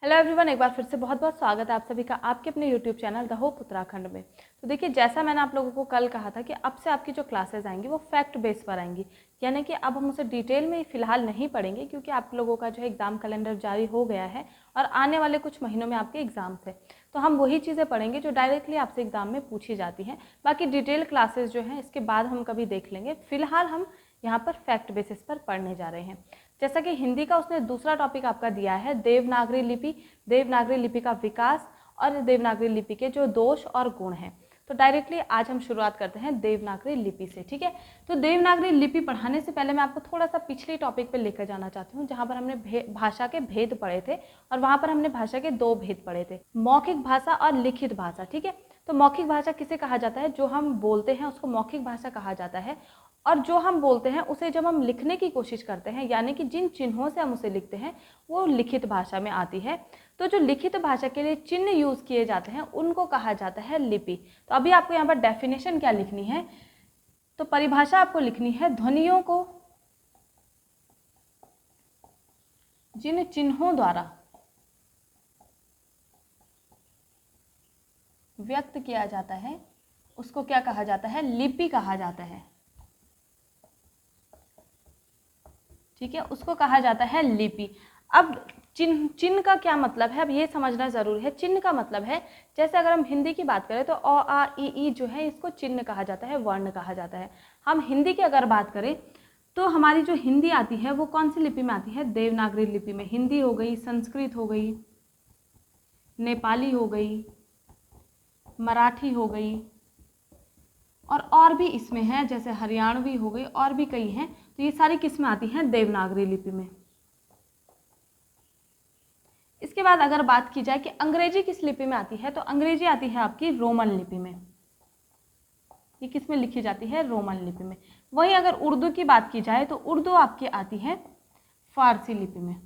Hello everyone, एक बार फिर से बहुत बहुत स्वागत है आप सभी का आपके अपने YouTube channel the hope Uttarakhand में। तो देखिए, जैसा मैंने आप लोगों को कल कहा था कि अब से आपकी जो क्लासेस आएंगी वो फैक्ट बेस पर आएंगी, यानी कि अब हम उसे डिटेल में फ़िलहाल नहीं पढ़ेंगे क्योंकि आप लोगों का जो है एग्ज़ाम कैलेंडर जारी हो गया है और आने वाले कुछ महीनों में आपके एग्ज़ाम्स है। तो हम वही चीज़ें पढ़ेंगे जो डायरेक्टली आपसे एग्ज़ाम में पूछी जाती हैं। बाकी डिटेल क्लासेस जो हैं इसके बाद हम कभी देख लेंगे। फ़िलहाल हम यहाँ पर फैक्ट बेसिस पर पढ़ने जा रहे हैं। जैसा कि हिंदी का उसने दूसरा टॉपिक आपका दिया है देवनागरी लिपि, देवनागरी लिपि का विकास और देवनागरी लिपि के जो दोष और गुण हैं। तो डायरेक्टली आज हम शुरुआत करते हैं देवनागरी लिपि से, ठीक है। तो देवनागरी लिपि पढ़ाने से पहले मैं आपको थोड़ा सा पिछले टॉपिक पे लेकर जाना चाहती हूँ, जहाँ पर हमने भाषा के भेद पढ़े थे और वहाँ पर हमने भाषा के दो भेद पढ़े थे, मौखिक भाषा और लिखित भाषा, ठीक है। तो मौखिक भाषा किसे कहा जाता है? जो हम बोलते हैं उसको मौखिक भाषा कहा जाता है, और जो हम बोलते हैं उसे जब हम लिखने की कोशिश करते हैं, यानी कि जिन चिन्हों से हम उसे लिखते हैं वो लिखित भाषा में आती है। तो जो लिखित भाषा के लिए चिन्ह यूज़ किए जाते हैं उनको कहा जाता है लिपि। तो अभी आपको यहाँ पर डेफिनेशन क्या लिखनी है, तो परिभाषा आपको लिखनी है, ध्वनियों को जिन चिन्हों द्वारा व्यक्त किया जाता है उसको क्या कहा जाता है? लिपि कहा जाता है, ठीक है, उसको कहा जाता है लिपि। अब चिन्ह का क्या मतलब है, अब ये समझना जरूरी है। चिन्ह का मतलब है, जैसे अगर हम हिंदी की बात करें तो अ आ इ ई जो है इसको चिन्ह कहा जाता है, वर्ण कहा जाता है। हम हिंदी की अगर बात करें तो हमारी जो हिंदी आती है वो कौन सी लिपि में आती है? देवनागरी लिपि में। हिंदी हो गई, संस्कृत हो गई, नेपाली हो गई, मराठी हो गई और भी इसमें है, जैसे हरियाणवी हो गई, और भी कई हैं। तो ये सारी किस में आती हैं? देवनागरी लिपि में। इसके बाद अगर बात की जाए कि अंग्रेजी किस लिपि में आती है, तो अंग्रेजी आती है आपकी रोमन लिपि में। ये किस में लिखी जाती है? रोमन लिपि में। वहीं अगर उर्दू की बात की जाए तो उर्दू आपकी आती है फारसी लिपि में।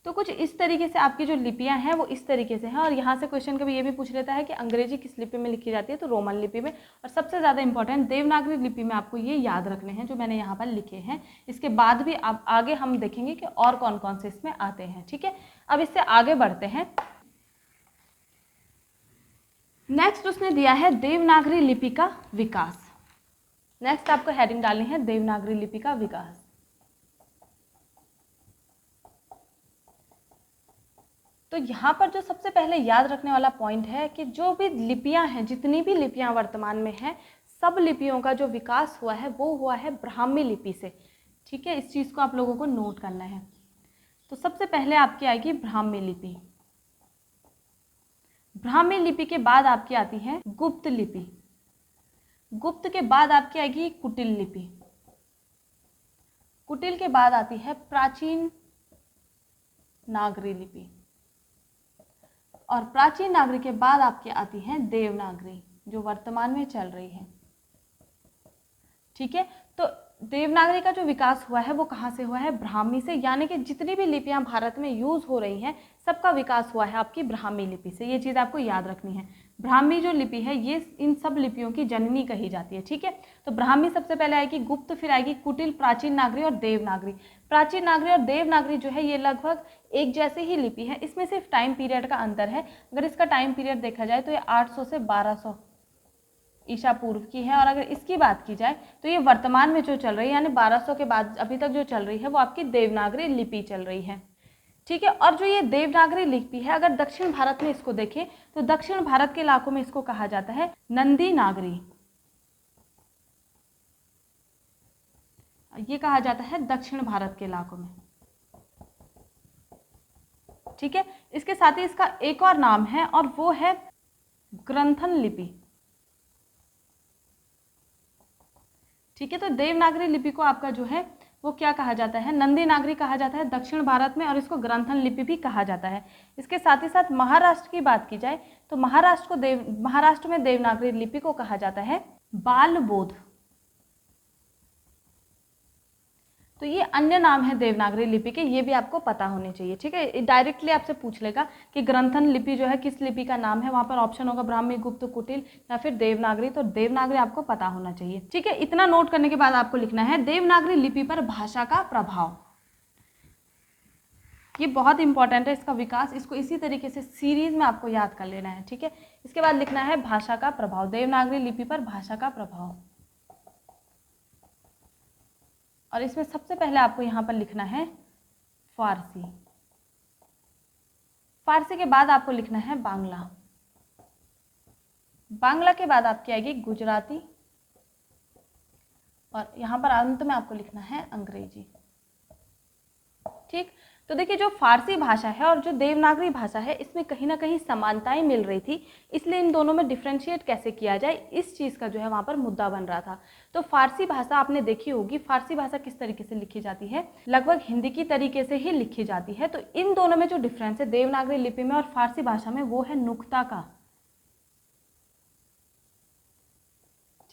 तो कुछ इस तरीके से आपकी जो लिपियां हैं वो इस तरीके से हैं। और यहाँ से क्वेश्चन कभी ये भी पूछ लेता है कि अंग्रेजी किस लिपि में लिखी जाती है, तो रोमन लिपि में। और सबसे ज़्यादा इंपॉर्टेंट देवनागरी लिपि में आपको ये याद रखने हैं जो मैंने यहाँ पर लिखे हैं। इसके बाद भी आप आगे हम देखेंगे कि और कौन कौन से इसमें आते हैं, ठीक है। अब इससे आगे बढ़ते हैं। नेक्स्ट उसने दिया है देवनागरी लिपि का विकास। नेक्स्ट आपको हेडिंग डालनी है देवनागरी लिपि का विकास। तो यहाँ पर जो सबसे पहले याद रखने वाला पॉइंट है कि जो भी लिपियां हैं, जितनी भी लिपियां वर्तमान में हैं, सब लिपियों का जो विकास हुआ है वो हुआ है ब्राह्मी लिपि से, ठीक है। इस चीज़ को आप लोगों को नोट करना है। तो सबसे पहले आपकी आएगी ब्राह्मी लिपि। ब्राह्मी लिपि के बाद आपकी आती है गुप्त लिपि। गुप्त के बाद आपकी आएगी कुटिल लिपि। कुटिल के बाद आती है प्राचीन नागरी लिपि। और प्राचीन नागरी के बाद आपकी आती है देवनागरी, जो वर्तमान में चल रही है, ठीक है। तो देवनागरी का जो विकास हुआ है वो कहाँ से हुआ है? ब्राह्मी से। यानी कि जितनी भी लिपियां भारत में यूज हो रही हैं सबका विकास हुआ है आपकी ब्राह्मी लिपि से। ये चीज़ आपको याद रखनी है। ब्राह्मी जो लिपि है ये इन सब लिपियों की जननी कही जाती है, ठीक है। तो ब्राह्मी सबसे पहले आएगी, गुप्त फिर आएगी कुटिल, प्राचीन नागरी और देवनागरी। प्राचीन नागरी और देवनागरी जो है ये लगभग एक जैसे ही लिपि है, इसमें सिर्फ टाइम पीरियड का अंतर है। अगर इसका टाइम पीरियड देखा जाए तो ये 800 से 1200 ईसा पूर्व की है। और अगर इसकी बात की जाए तो ये वर्तमान में जो चल रही है, यानी 1200 के बाद अभी तक जो चल रही है वो आपकी देवनागरी लिपि चल रही है, ठीक है। और जो ये देवनागरी लिपि है, अगर दक्षिण भारत में इसको देखें तो दक्षिण भारत के इलाकों में इसको कहा जाता है नंदी नागरी। ये कहा जाता है दक्षिण भारत के इलाकों में, ठीक है। इसके साथ ही इसका एक और नाम है और वो है ग्रंथन लिपि, ठीक है। तो देवनागरी लिपि को आपका जो है वो क्या कहा जाता है? नंदी नागरी कहा जाता है दक्षिण भारत में, और इसको ग्रंथन लिपि भी कहा जाता है। इसके साथ ही साथ महाराष्ट्र की बात की जाए तो महाराष्ट्र में देवनागरी लिपि को कहा जाता है बालबोध। तो ये अन्य नाम है देवनागरी लिपि के, ये भी आपको पता होने चाहिए, ठीक है। डायरेक्टली आपसे पूछ लेगा कि ग्रंथन लिपि जो है किस लिपि का नाम है, वहां पर ऑप्शन होगा ब्राह्मी, गुप्त, कुटिल या फिर देवनागरी। तो देवनागरी आपको पता होना चाहिए, ठीक है। इतना नोट करने के बाद आपको लिखना है देवनागरी लिपि पर भाषा का प्रभाव। ये बहुत इंपॉर्टेंट है, इसका विकास, इसको इसी तरीके से सीरीज में आपको याद कर लेना है, ठीक है। इसके बाद लिखना है भाषा का प्रभाव, देवनागरी लिपि पर भाषा का प्रभाव। और इसमें सबसे पहले आपको यहाँ पर लिखना है फारसी। फारसी के बाद आपको लिखना है बांग्ला। बांग्ला के बाद आपकी आएगी गुजराती, और यहाँ पर अंत में आपको लिखना है अंग्रेजी, ठीक। तो देखिए जो फारसी भाषा है और जो देवनागरी भाषा है, इसमें कहीं ना कहीं समानताएं मिल रही थी, इसलिए इन दोनों में डिफ्रेंशिएट कैसे किया जाए, इस चीज़ का जो है वहाँ पर मुद्दा बन रहा था। तो फारसी भाषा आपने देखी होगी, फारसी भाषा किस तरीके से लिखी जाती है, लगभग हिंदी की तरीके से ही लिखी जाती है। तो इन दोनों में जो डिफरेंस है देवनागरी लिपि में और फारसी भाषा में, वो है नुक्ता का,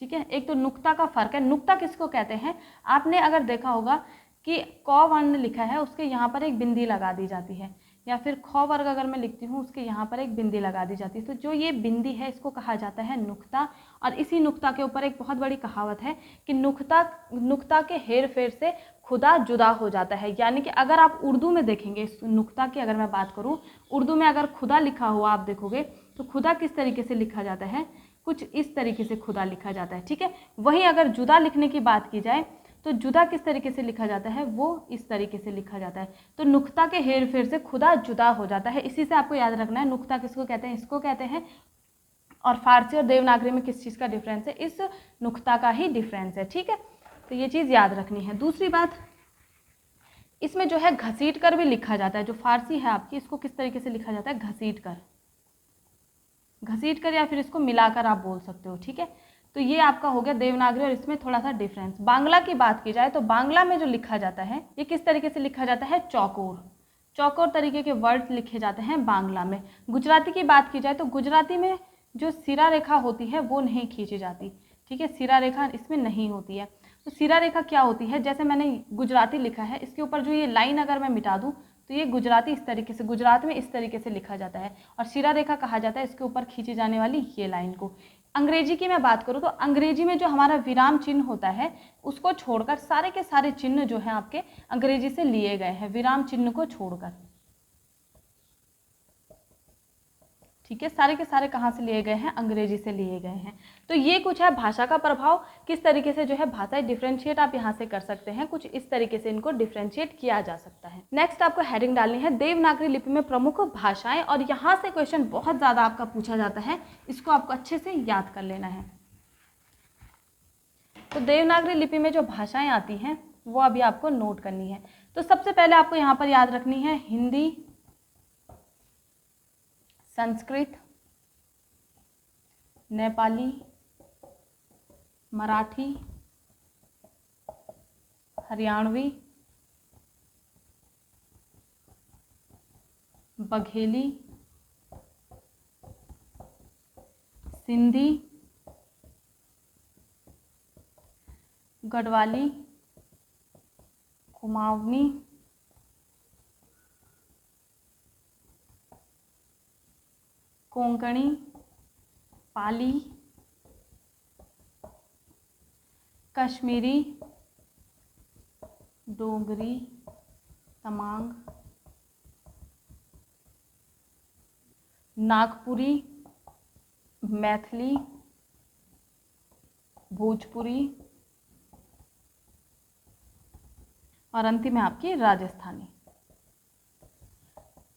ठीक है। एक तो नुक्ता का फर्क है। नुक्ता किसको कहते हैं, आपने अगर देखा होगा कि क वर्ण लिखा है, उसके यहाँ पर एक बिंदी लगा दी जाती है, या फिर ख वर्ग अगर मैं लिखती हूँ उसके यहाँ पर एक बिंदी लगा दी जाती है। तो जो ये बिंदी है इसको कहा जाता है नुक्ता। और इसी नुक्ता के ऊपर एक बहुत बड़ी कहावत है कि नुक्ता के हेर फेर से खुदा जुदा हो जाता है। यानी कि अगर आप उर्दू में देखेंगे इस नुक्ता की, अगर मैं बात करूँ उर्दू में, अगर खुदा लिखा हुआ आप देखोगे तो खुदा किस तरीके से लिखा जाता है, कुछ इस तरीके से खुदा लिखा जाता है, ठीक है। वहीं अगर जुदा लिखने की बात की जाए तो जुदा किस तरीके से लिखा जाता है, वो इस तरीके से लिखा जाता है। तो नुक्ता के हेर फेर से खुदा जुदा हो जाता है। इसी से आपको याद रखना है नुक्ता किसको कहते हैं, इसको कहते हैं। और फारसी और देवनागरी में किस चीज़ का डिफरेंस है, इस नुक्ता का ही डिफरेंस है, ठीक है। तो ये चीज़ याद रखनी है। दूसरी बात, इसमें जो है घसीट कर भी लिखा जाता है। जो फारसी है आपकी, इसको किस तरीके से लिखा जाता है, घसीट कर, घसीट कर, या फिर इसको मिलाकर आप बोल सकते हो, ठीक है। तो ये आपका हो गया देवनागरी, और इसमें थोड़ा सा डिफरेंस। बांग्ला की बात की जाए तो बांग्ला में जो लिखा जाता है ये किस तरीके से लिखा जाता है, चौकोर, चौकोर तरीके के वर्ड लिखे जाते हैं बांग्ला में। गुजराती की बात की जाए तो गुजराती में जो सिरा रेखा होती है वो नहीं खींची जाती, ठीक है, सिरा रेखा इसमें नहीं होती है। तो सिरा रेखा क्या होती है, जैसे मैंने गुजराती लिखा है, इसके ऊपर जो ये लाइन अगर मैं मिटा दूँ तो ये गुजराती इस तरीके से, गुजरात में इस तरीके से लिखा जाता है, और सिरा रेखा कहा जाता है इसके ऊपर खींची जाने वाली ये लाइन को। अंग्रेजी की मैं बात करूँ तो अंग्रेजी में जो हमारा विराम चिन्ह होता है उसको छोड़कर सारे के सारे चिन्ह जो हैं आपके अंग्रेजी से लिए गए हैं, विराम चिन्ह को छोड़कर, ठीक है। सारे के सारे कहाँ से लिए गए हैं, अंग्रेजी से लिए गए हैं। तो ये कुछ है भाषा का प्रभाव, किस तरीके से जो है भाषाएं डिफ्रेंशिएट आप यहाँ से कर सकते हैं, कुछ इस तरीके से इनको डिफ्रेंशिएट किया जा सकता है। नेक्स्ट आपको हेडिंग डालनी है देवनागरी लिपि में प्रमुख भाषाएं, और यहाँ से क्वेश्चन बहुत ज़्यादा आपका पूछा जाता है, इसको आपको अच्छे से याद कर लेना है। तो देवनागरी लिपि में जो भाषाएं आती हैं वो अभी आपको नोट करनी है। तो सबसे पहले आपको यहाँ पर याद रखनी है हिंदी, संस्कृत, नेपाली, मराठी, हरियाणवी, बघेली, सिंधी, गढ़वाली, कुमाऊनी, कोंकणी, पाली, कश्मीरी, डोगरी, तमांग, नागपुरी, मैथिली, भोजपुरी, और अंतिम में आपकी राजस्थानी।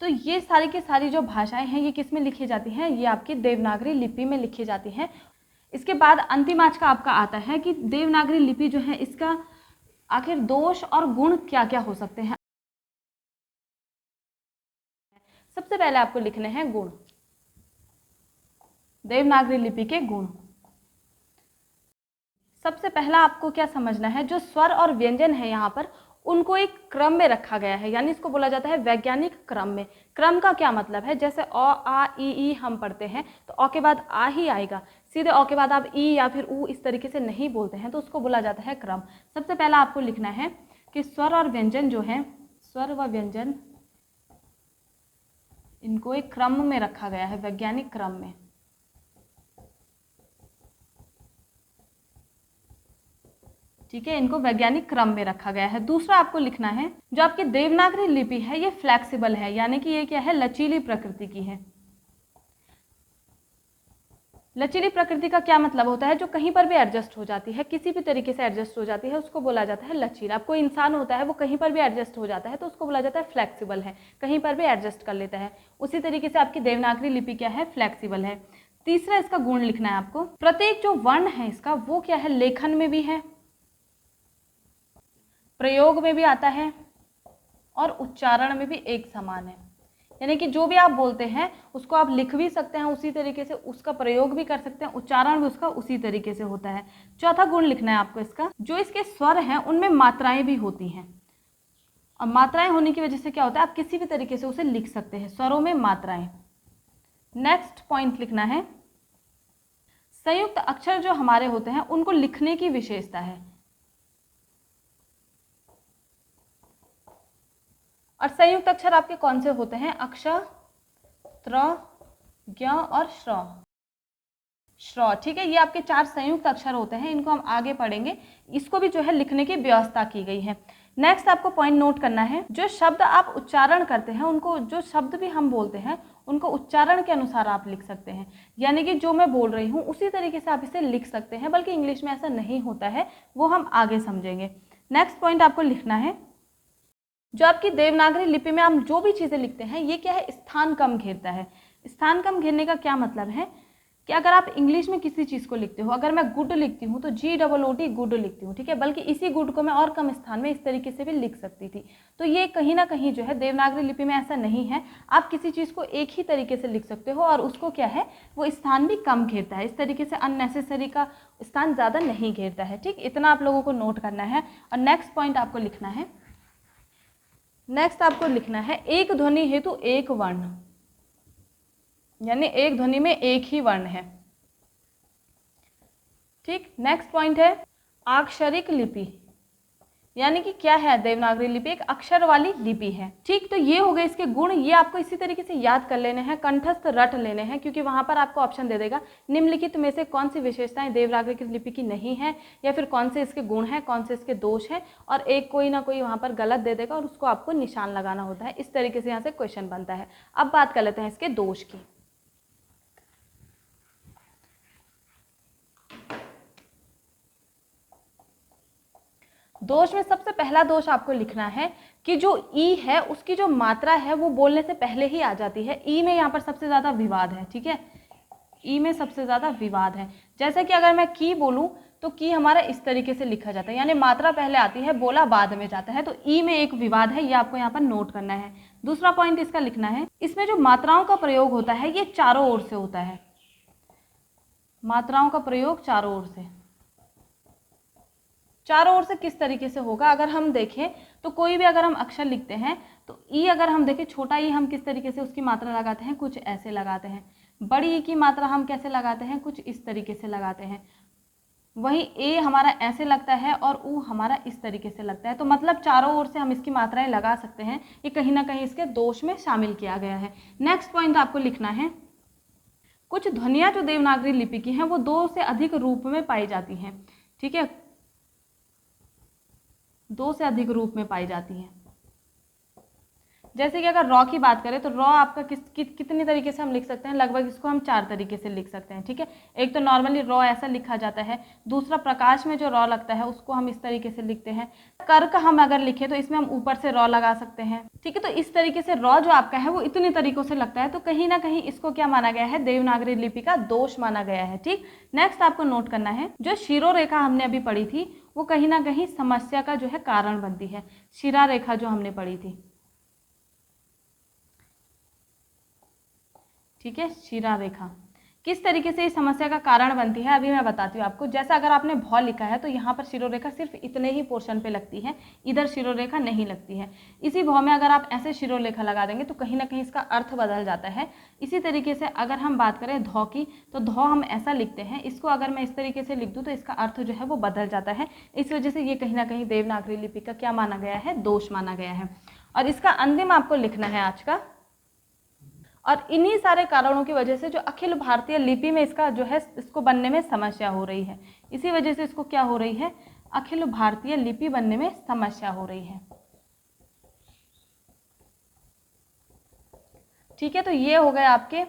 तो ये सारी की सारी जो भाषाएं हैं ये किस में लिखी जाती हैं, ये आपकी देवनागरी लिपि में लिखी जाती हैं। इसके बाद अंतिम आज का आपका आता है कि देवनागरी लिपि जो है इसका आखिर दोष और गुण क्या क्या हो सकते हैं। सबसे पहले आपको लिखने हैं गुण, देवनागरी लिपि के गुण। सबसे पहला आपको क्या समझना है, जो स्वर और व्यंजन है यहाँ पर उनको एक क्रम में रखा गया है, यानी इसको बोला जाता है वैज्ञानिक क्रम में। क्रम का क्या मतलब है, जैसे अ आ ई हम पढ़ते हैं तो अ के बाद आ ही आएगा, सीधे अ के बाद आप ई या फिर ऊ इस तरीके से नहीं बोलते हैं, तो उसको बोला जाता है क्रम। सबसे पहला आपको लिखना है कि स्वर और व्यंजन जो है, स्वर व व्यंजन इनको एक क्रम में रखा गया है, वैज्ञानिक क्रम में। ठीक है, इनको वैज्ञानिक क्रम में रखा गया है। दूसरा आपको लिखना है, जो आपकी देवनागरी लिपि है ये फ्लेक्सिबल है, यानी कि ये क्या है, लचीली प्रकृति की है। लचीली प्रकृति का क्या मतलब होता है, जो कहीं पर भी एडजस्ट हो जाती है, किसी भी तरीके से एडजस्ट हो जाती है, उसको बोला जाता है लचीला। अब कोई इंसान होता है वो कहीं पर भी एडजस्ट हो जाता है तो उसको बोला जाता है फ्लेक्सिबल है, कहीं पर भी एडजस्ट कर लेता है। उसी तरीके से आपकी देवनागरी लिपि क्या है, फ्लेक्सिबल है। तीसरा इसका गुण लिखना है आपको, प्रत्येक जो वर्ण है इसका वो क्या है, लेखन में भी है, प्रयोग में भी आता है और उच्चारण में भी एक समान है। यानी कि जो भी आप बोलते हैं उसको आप लिख भी सकते हैं उसी तरीके से, उसका प्रयोग भी कर सकते हैं, उच्चारण भी उसका उसी तरीके से होता है। चौथा गुण लिखना है आपको इसका, जो इसके स्वर हैं उनमें मात्राएं भी होती हैं, और मात्राएं होने की वजह से क्या होता है, आप किसी भी तरीके से उसे लिख सकते हैं, स्वरों में मात्राएं। नेक्स्ट पॉइंट लिखना है, संयुक्त अक्षर जो हमारे होते हैं उनको लिखने की विशेषता है। और संयुक्त अक्षर आपके कौन से होते हैं, अक्ष, त्र, ज्ञ और श्र। ठीक है, ये आपके 4 संयुक्त अक्षर होते हैं, इनको हम आगे पढ़ेंगे। इसको भी जो है लिखने की व्यवस्था की गई है। नेक्स्ट आपको पॉइंट नोट करना है, जो शब्द आप उच्चारण करते हैं उनको, जो शब्द भी हम बोलते हैं उनको उच्चारण के अनुसार आप लिख सकते हैं। यानी कि जो मैं बोल रही हूँ उसी तरीके से आप इसे लिख सकते हैं, बल्कि इंग्लिश में ऐसा नहीं होता है, वो हम आगे समझेंगे। नेक्स्ट पॉइंट आपको लिखना है, जो आपकी देवनागरी लिपि में हम जो भी चीज़ें लिखते हैं ये क्या है, स्थान कम घेरता है। स्थान कम घेरने का क्या मतलब है कि अगर आप इंग्लिश में किसी चीज़ को लिखते हो, अगर मैं गुड लिखती हूँ तो GOOD गुड लिखती हूँ, ठीक है, बल्कि इसी गुड को मैं और कम स्थान में इस तरीके से भी लिख सकती थी। तो ये कहीं ना कहीं जो है देवनागरी लिपि में ऐसा नहीं है, आप किसी चीज़ को एक ही तरीके से लिख सकते हो और उसको क्या है, वो स्थान भी कम घेरता है, इस तरीके से अननेसेसरी का स्थान ज़्यादा नहीं घेरता है। ठीक, इतना आप लोगों को नोट करना है। और नेक्स्ट पॉइंट आपको लिखना है, नेक्स्ट आपको लिखना है, एक ध्वनि हेतु एक वर्ण, यानी एक ध्वनि में एक ही वर्ण है। ठीक, नेक्स्ट पॉइंट है अक्षरिक लिपि, यानी कि क्या है, देवनागरी लिपि एक अक्षर वाली लिपि है। ठीक, तो ये हो गए इसके गुण, ये आपको इसी तरीके से याद कर लेने हैं, कंठस्थ रट लेने हैं, क्योंकि वहां पर आपको ऑप्शन दे देगा निम्नलिखित में से कौन सी विशेषताएं देवनागरी लिपि की नहीं है, या फिर कौन से इसके गुण हैं, कौन से इसके दोष हैं, और एक कोई ना कोई वहां पर गलत दे देगा और उसको आपको निशान लगाना होता है। इस तरीके से यहाँ से क्वेश्चन बनता है। अब बात कर लेते हैं इसके दोष की। दोष में सबसे पहला दोष आपको लिखना है कि जो ई है उसकी जो मात्रा है वो बोलने से पहले ही आ जाती है। ई में यहाँ पर सबसे ज़्यादा विवाद है। ठीक है, ई में सबसे ज़्यादा विवाद है। जैसे कि अगर मैं की बोलूँ तो की हमारा इस तरीके से लिखा जाता है, यानी मात्रा पहले आती है, बोला बाद में जाता है, तो ई में एक विवाद है, ये आपको यहाँ पर नोट करना है। दूसरा पॉइंट इसका लिखना है, इसमें जो मात्राओं का प्रयोग होता है ये चारों ओर से होता है। मात्राओं का प्रयोग चारों ओर से, चारों ओर से किस तरीके से होगा, अगर हम देखें तो कोई भी अगर हम अक्षर लिखते हैं तो ई अगर हम देखें, छोटा ई हम किस तरीके से उसकी मात्रा लगाते हैं, कुछ ऐसे लगाते हैं। बड़ी ई की मात्रा हम कैसे लगाते हैं, कुछ इस तरीके से लगाते हैं। वहीं ए हमारा ऐसे लगता है और ऊ हमारा इस तरीके से लगता है। तो मतलब चारों ओर से हम इसकी मात्राएं लगा सकते हैं, ये कहीं ना कहीं इसके दोष में शामिल किया गया है। नेक्स्ट पॉइंट आपको लिखना है, कुछ ध्वनियाँ जो देवनागरी लिपि की हैं वो 2 से अधिक रूप में पाई जाती हैं। ठीक है, 2 से अधिक रूप में पाई जाती हैं। जैसे कि अगर रॉ की बात करें तो रॉ आपका कितनी तरीके से हम लिख सकते हैं, लगभग इसको हम 4 तरीके से लिख सकते हैं। ठीक है, एक तो नॉर्मली रॉ ऐसा लिखा जाता है, दूसरा प्रकाश में जो रॉ लगता है उसको हम इस तरीके से लिखते हैं। कर्क हम अगर लिखे तो इसमें हम ऊपर से रॉ लगा सकते हैं। ठीक है, तो इस तरीके से रॉ जो आपका है वो इतने तरीकों से लगता है, तो कहीं ना कहीं इसको क्या माना गया है, देवनागरी लिपि का दोष माना गया है। ठीक, नेक्स्ट आपको नोट करना है, जो शिरोरेखा हमने अभी पढ़ी थी वो कहीं ना कहीं समस्या का जो है कारण बनती है। शिरा रेखा जो हमने पढ़ी थी, ठीक है, शिरा रेखा किस तरीके से इस समस्या का कारण बनती है अभी मैं बताती हूँ आपको। जैसा अगर आपने भौ लिखा है तो यहाँ पर शिरोरेखा सिर्फ इतने ही पोर्शन पे लगती है, इधर शिरोरेखा नहीं लगती है। इसी भौ में अगर आप ऐसे शिरोरेखा लगा देंगे तो कहीं ना कहीं इसका अर्थ बदल जाता है। इसी तरीके से अगर हम बात करें धौ की, तो धौ हम ऐसा लिखते हैं, इसको अगर मैं इस तरीके से लिख दूँ तो इसका अर्थ जो है वो बदल जाता है। इस वजह से ये कहीं ना कहीं देवनागरी लिपि का क्या माना गया है, दोष माना गया है। और इसका अंतिम आपको लिखना है आज का, और इन्हीं सारे कारणों की वजह से जो अखिल भारतीय लिपि में इसका जो है इसको बनने में समस्या हो रही है, इसी वजह से इसको क्या हो रही है, अखिल भारतीय लिपि बनने में समस्या हो रही है। ठीक है, तो ये हो गए आपके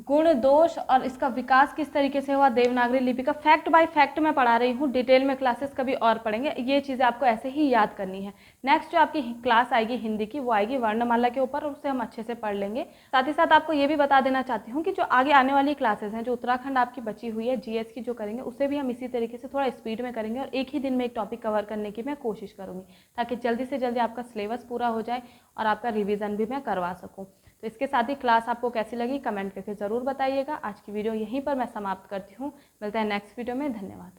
गुण दोष और इसका विकास किस तरीके से हुआ देवनागरी लिपि का। फैक्ट बाय फैक्ट मैं पढ़ा रही हूँ, डिटेल में क्लासेस कभी और पढ़ेंगे, ये चीज़ें आपको ऐसे ही याद करनी है। नेक्स्ट जो आपकी क्लास आएगी हिंदी की, वो आएगी वर्णमाला के ऊपर, और उससे हम अच्छे से पढ़ लेंगे। साथ ही साथ आपको ये भी बता देना चाहती हूँ कि जो आगे आने वाली क्लासेस हैं, जो उत्तराखंड आपकी बची हुई है जीएस की जो करेंगे, उससे भी हम इसी तरीके से थोड़ा स्पीड में करेंगे और एक ही दिन में एक टॉपिक कवर करने की मैं कोशिश करूँगी, ताकि जल्दी से जल्दी आपका सिलेबस पूरा हो जाए और आपका रिविज़न भी मैं करवा सकूँ। तो इसके साथ ही क्लास आपको कैसी लगी कमेंट करके ज़रूर बताइएगा। आज की वीडियो यहीं पर मैं समाप्त करती हूँ। मिलते हैं नेक्स्ट वीडियो में। धन्यवाद।